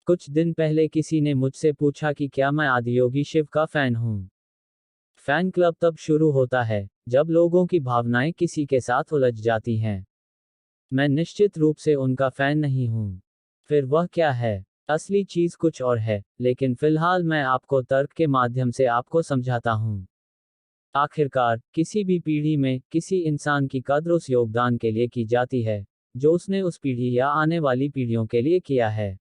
कुछ दिन पहले किसी ने मुझसे पूछा कि क्या मैं आदियोगी शिव का फैन हूँ। फैन क्लब तब शुरू होता है जब लोगों की भावनाएं किसी के साथ उलझ जाती हैं। मैं निश्चित रूप से उनका फैन नहीं हूँ। फिर वह क्या है? असली चीज कुछ और है, लेकिन फिलहाल मैं आपको तर्क के माध्यम से आपको समझाता हूँ। आखिरकार, किसी भी पीढ़ी में किसी इंसान की कद्र उस योगदान के लिए की जाती है जो उसने उस पीढ़ी या आने वाली पीढ़ियों के लिए किया है।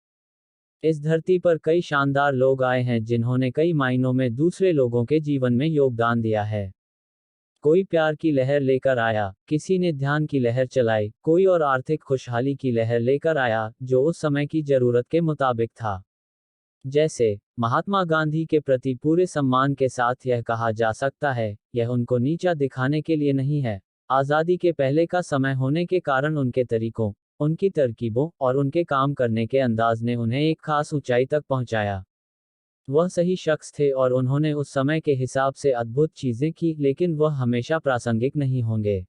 इस धरती पर कई शानदार लोग आए हैं जिन्होंने कई मायनों में दूसरे लोगों के जीवन में योगदान दिया है। कोई प्यार की लहर लेकर आया, किसी ने ध्यान की लहर चलाई, कोई और आर्थिक खुशहाली की लहर लेकर आया जो उस समय की जरूरत के मुताबिक था। जैसे महात्मा गांधी के प्रति पूरे सम्मान के साथ यह कहा जा सकता है, यह उनको नीचा दिखाने के लिए नहीं है। आज़ादी के पहले का समय होने के कारण उनके तरीकों, उनकी तरकीबों और उनके काम करने के अंदाज ने उन्हें एक खास ऊंचाई तक पहुंचाया। वह सही शख्स थे और उन्होंने उस समय के हिसाब से अद्भुत चीजें की, लेकिन वह हमेशा प्रासंगिक नहीं होंगे।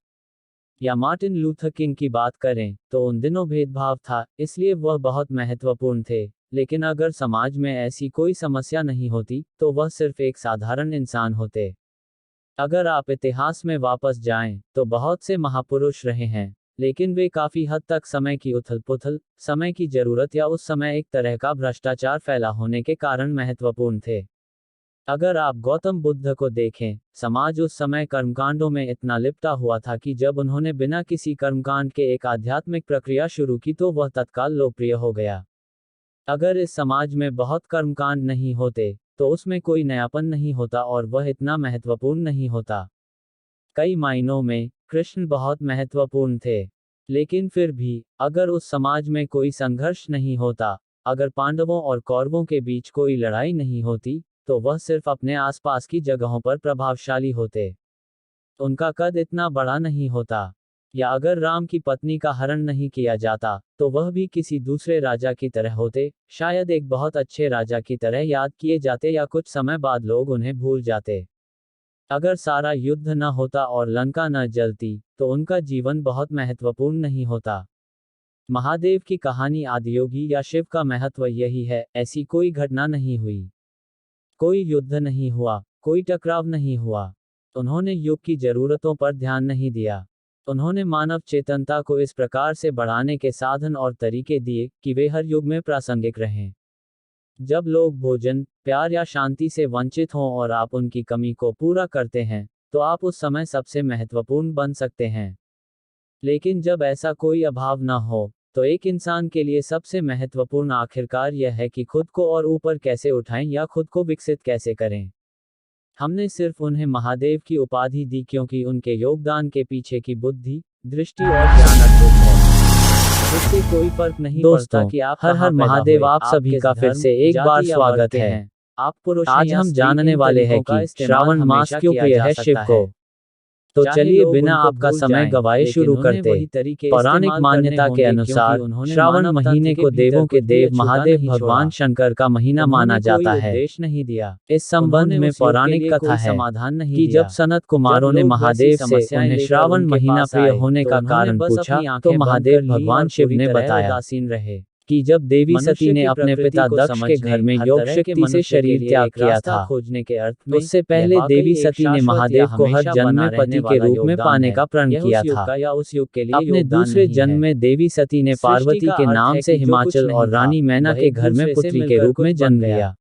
या मार्टिन लूथर किंग की बात करें तो उन दिनों भेदभाव था, इसलिए वह बहुत महत्वपूर्ण थे। लेकिन अगर समाज में ऐसी कोई समस्या नहीं होती तो वह सिर्फ एक साधारण इंसान होते। अगर आप इतिहास में वापस जाएं तो बहुत से महापुरुष रहे हैं, लेकिन वे काफी हद तक समय की उथल पुथल, समय की जरूरत या उस समय एक तरह का भ्रष्टाचार फैला होने के कारण महत्वपूर्ण थे। अगर आप गौतम बुद्ध को देखें, समाज उस समय कर्मकांडों में इतना लिपटा हुआ था कि जब उन्होंने बिना किसी कर्मकांड के एक आध्यात्मिक प्रक्रिया शुरू की तो वह तत्काल लोकप्रिय हो गया। अगर इस समाज में बहुत कर्मकांड नहीं होते तो उसमें कोई नयापन नहीं होता और वह इतना महत्वपूर्ण नहीं होता। कई मायनों में कृष्ण बहुत महत्वपूर्ण थे, लेकिन फिर भी अगर उस समाज में कोई संघर्ष नहीं होता, अगर पांडवों और कौरवों के बीच कोई लड़ाई नहीं होती, तो वह सिर्फ अपने आसपास की जगहों पर प्रभावशाली होते। उनका कद इतना बड़ा नहीं होता। या अगर राम की पत्नी का हरण नहीं किया जाता तो वह भी किसी दूसरे राजा की तरह होते, शायद एक बहुत अच्छे राजा की तरह याद किए जाते या कुछ समय बाद लोग उन्हें भूल जाते। अगर सारा युद्ध न होता और लंका न जलती तो उनका जीवन बहुत महत्वपूर्ण नहीं होता। महादेव की कहानी आदियोगी या शिव का महत्व यही है, ऐसी कोई घटना नहीं हुई, कोई युद्ध नहीं हुआ, कोई टकराव नहीं हुआ। उन्होंने युग की जरूरतों पर ध्यान नहीं दिया। उन्होंने मानव चेतनता को इस प्रकार से बढ़ाने के साधन और तरीके दिए कि वे हर युग में प्रासंगिक रहें। जब लोग भोजन, प्यार या शांति से वंचित हों और आप उनकी कमी को पूरा करते हैं, तो आप उस समय सबसे महत्वपूर्ण बन सकते हैं। लेकिन जब ऐसा कोई अभाव न हो, तो एक इंसान के लिए सबसे महत्वपूर्ण आखिरकार यह है कि खुद को और ऊपर कैसे उठाएं या खुद को विकसित कैसे करें। हमने सिर्फ उन्हें महादेव की उपाधि दी क्योंकि उनके योगदान के पीछे की बुद्धि, दृष्टि और ज्ञान अद्भुत है। इससे कोई फर्क नहीं पड़ता कि आप हर हर महादेव। आप सभी का फिर से एक बार स्वागत है। आप पुरुष आज हम जानने वाले हैं कि श्रावण मास क्यों प्रिय है शिव को। तो चलिए बिना आपका समय गवाए शुरू करते। पौराणिक मान्यता के अनुसार श्रावण महीने को देवों के देव महादेव भगवान शंकर का महीना माना जाता है। नहीं दिया। इस संबंध में पौराणिक कथा है कि जब सनत कुमारों ने महादेव से उन्हें श्रावण महीना प्रिय होने का कारण पूछा तो महादेव भगवान शिव ने बताया कि जब देवी सती ने अपने पिता दक्ष के घर में योग शक्ति से शरीर त्याग किया था, खोजने के अर्थ में उससे पहले देवी सती ने महादेव को हर जन्म में पति के रूप में पाने का प्रण किया था। अपने दूसरे जन्म में देवी सती ने पार्वती के नाम से हिमाचल और रानी मैना के घर में पुत्री के रूप में जन्म लिया।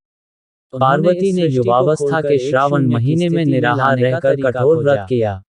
पार्वती ने युवावस्था के श्रावण महीने में निराहार रहकर कठोर व्रत किया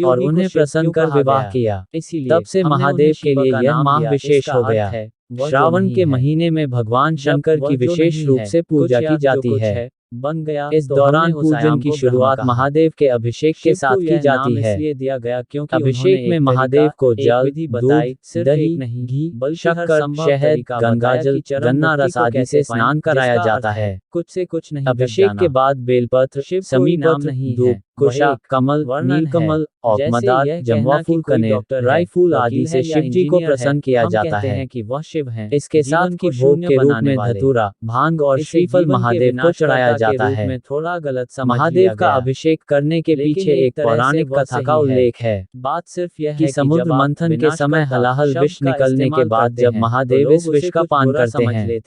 और उन्हें प्रसन्न कर विवाह किया। तब से महादेव के लिए यह माह विशेष हो गया। श्रावण के महीने में भगवान शंकर की विशेष रूप से पूजा की जाती है। बन गया इस दौरान पूजन की शुरुआत महादेव के अभिषेक के साथ की जाती है। दिया गया क्योंकि अभिषेक में महादेव को जल, दूध, दही, घी, शक्कर, शहद, गंगाजल, गन्ना रस आदि से स्नान कराया जाता है। कुछ से कुछ नहीं। अभिषेक के बाद बेलपत्र, समीपत्र, धूप, कुशा, कमल, नीलकमल, और मदार, जम्वा फूल, कनेर, राई फूल आदि से शिव जी को प्रसन्न किया जाता है कि वह शिव हैं। इसके साथ की भोग के रूप में धतूरा, भांग और श्रीफल महादेव को चढ़ाया जाता है। थोड़ा गलत महादेव का अभिषेक करने के पीछे एक पौराणिक कथा का उल्लेख है। बात सिर्फ यह है कि समुद्र मंथन के समय हलाहल विष निकलने के बाद जब महादेव इस विष का पान करते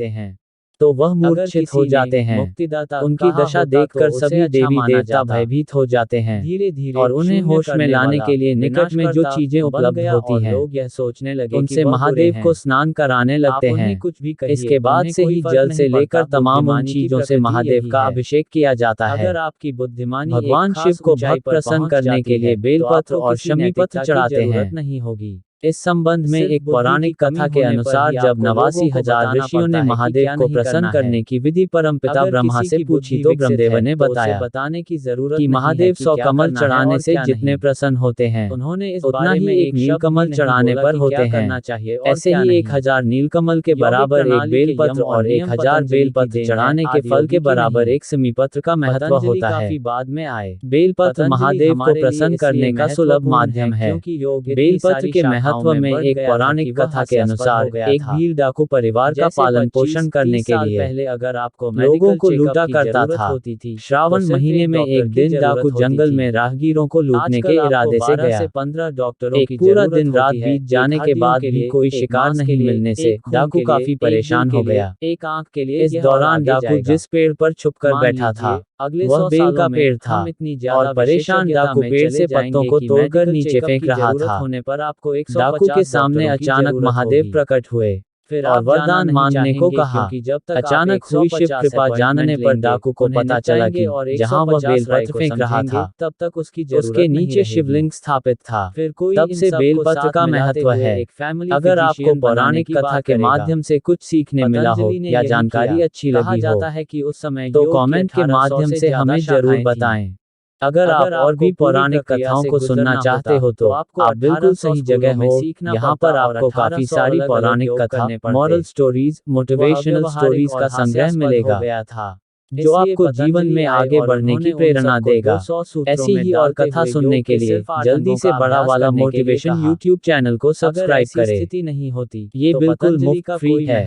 हैं तो वह मूर्छित हो जाते हैं। उनकी दशा देखकर सभी देवी देवता भयभीत हो जाते हैं धीरे धीरे और उन्हें होश में लाने के लिए निकट में जो चीजें उपलब्ध होती हैं, लोग यह सोचने लगे उनसे महादेव को स्नान कराने लगते हैं। कुछ भी इसके बाद से ही जल से लेकर तमाम उन चीजों से महादेव का अभिषेक किया जाता है। अगर आपकी बुद्धिमानी भगवान शिव को भक्त प्रसन्न करने के लिए बेलपत्र और शमीपत्र चढ़ाते हैं। नहीं होगी। इस संबंध में एक पौराणिक कथा के अनुसार जब 89,000 ऋषियों ने महादेव को प्रसन्न करने की विधि परमपिता ब्रह्मा से पूछी तो ब्रह्मदेव ने बताया बताने की जरूरत कि महादेव 100 कमल चढ़ाने से जितने प्रसन्न होते हैं, उन्होंने उतना ही एक नीलकमल चढ़ाने पर होते हैं। ऐसे ही 1000 नीलकमल के बराबर एक बेलपत्र और 1000 बेलपत्र चढ़ाने के फल के बराबर एक समीपत्र का महत्व होता है। बाद में आए बेलपत्र महादेव को प्रसन्न करने का सुलभ माध्यम है। बेलपत्र के महत्व में एक पौराणिक कथा के अनुसार एक भील डाकू परिवार का पालन पोषण करने के लिए पहले अगर आपको लोगों को लूटा करता था। श्रावण महीने में एक दिन डाकू जंगल में राहगीरों को लूटने के इरादे से गया। 15 डॉक्टरों एक पूरा दिन रात बीत जाने के बाद भी कोई शिकार नहीं मिलने से डाकू काफी परेशान हो गया। एक आंख के लिए इस दौरान डाकू जिस पेड़ पर छुपकर बैठा था वह बेल का पेड़ था और परेशान डाकू पेड़ से पत्तों को तोड़कर नीचे फेंक रहा था। होने पर आपको डाकू के सामने अचानक महादेव प्रकट हुए और वरदान मांगने को कहा। अचानक हुई शिव कृपा जानने पर डाकू को पता चला कि जहां वह बेलपत्र फेंक रहा था तब तक उसके नीचे शिवलिंग स्थापित था। तब से बेलपत्र का महत्व है। अगर आपको पौराणिक कथा के माध्यम से कुछ सीखने मिला हो या जानकारी अच्छी लगी हो कि उस समय तो कमेंट के माध्यम से हमें जरूर बताएं। अगर आप और भी पौराणिक कथाओं को सुनना चाहते हो तो आप बिल्कुल सही जगह हो। यहाँ पर आपको काफी सारी पौराणिक कथा, मॉरल स्टोरीज, मोटिवेशनल स्टोरीज का संग्रह मिलेगा जो आपको जीवन में आगे बढ़ने की प्रेरणा देगा। ऐसी ही और कथा सुनने के लिए जल्दी से बड़ा वाला मोटिवेशन यूट्यूब चैनल को सब्सक्राइब करें। नहीं होती ये बिल्कुल मुफ्त फ्री है।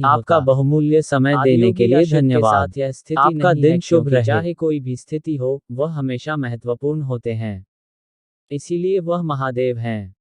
आपका बहुमूल्य समय देने के लिए धन्यवाद। आपका दिन शुभ रहे। चाहे कोई भी स्थिति हो वह हमेशा महत्वपूर्ण होते हैं, इसीलिए वह महादेव हैं।